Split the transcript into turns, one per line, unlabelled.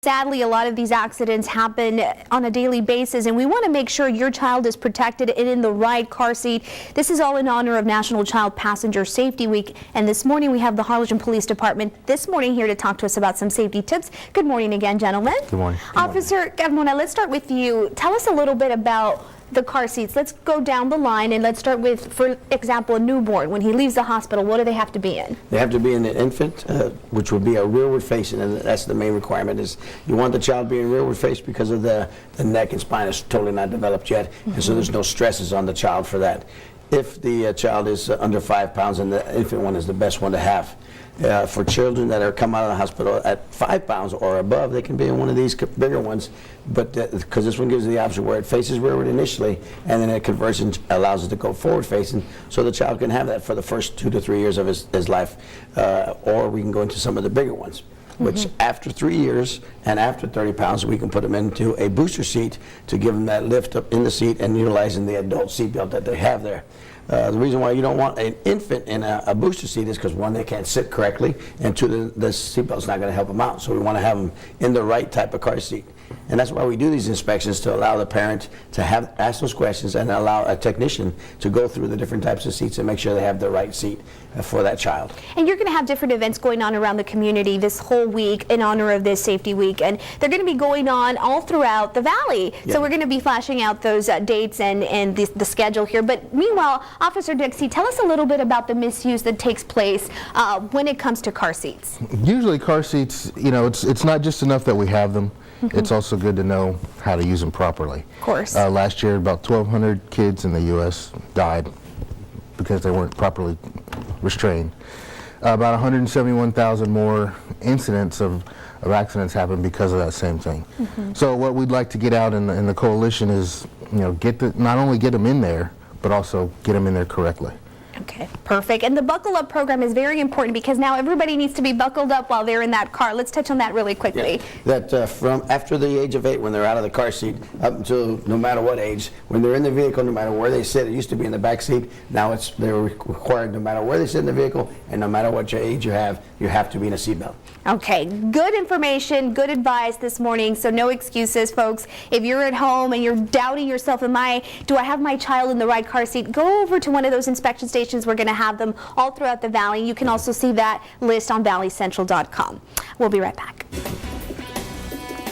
Sadly, a lot of these accidents happen on a daily basis, and we want to make sure your child is protected and in the right car seat. This is all in honor of National Child Passenger Safety Week, and this morning we have the Harlingen Police Department this morning here to talk to us about some safety tips. Good morning again, gentlemen.
Good morning.
Officer Carmona, let's start with you. Tell us a little bit about the car seats. Let's go down the line and let's start with, for example, a newborn. When he leaves the hospital, what do they have to be in?
They have to be in an infant, which would be a rearward facing, and that's the main requirement. Is you want the child being rearward faced because of the neck and spine is totally not developed yet, and so there's no stresses on the child for that. If the child is under 5 pounds, and the infant one is the best one to have. For children that are come out of the hospital at 5 pounds or above, they can be in one of these bigger ones, but because this one gives the option where it faces rearward initially, and then it converts and allows it to go forward facing, so the child can have that for the first 2 to 3 years of his life, or we can go into some of the bigger ones, which after 3 years and after 30 pounds, we can put them into a booster seat to give them that lift up in the seat and utilizing the adult seat belt that they have there. The reason why you don't want an infant in a booster seat is because, one, they can't sit correctly, and two, the seatbelt's not going to help them out. So we want to have them in the right type of car seat. And that's why we do these inspections, to allow the parent to ask those questions and allow a technician to go through the different types of seats and make sure they have the right seat for that child.
And you're going to have different events going on around the community this whole week in honor of this safety week, and they're going to be going on all throughout the valley. Yeah. So we're going to be flashing out those dates and the schedule here. But meanwhile, Officer Dixie, tell us a little bit about the misuse that takes place when it comes to car seats.
Usually car seats, you know, it's not just enough that we have them. It's also good to know how to use them properly.
Of course.
Last year, about 1,200 kids in the U.S. died because they weren't properly restrained. About 171,000 more incidents of accidents happened because of that same thing. So what we'd like to get out in the coalition is, you know, not only get them in there, but also get them in there correctly.
Okay, perfect. And the buckle up program is very important because now everybody needs to be buckled up while they're in that car. Let's touch on that really quickly.
Yeah. That from after the age of 8, when they're out of the car seat, up until no matter what age, when they're in the vehicle, no matter where they sit, it used to be in the back seat, now they're required no matter where they sit in the vehicle and no matter what age you have to be in a seatbelt.
Okay, good information, good advice this morning, so no excuses, folks. If you're at home and you're doubting yourself, do I have my child in the right car seat? Go over to one of those inspection stations. We're going to have them all throughout the valley. You can also see that list on valleycentral.com. We'll be right back.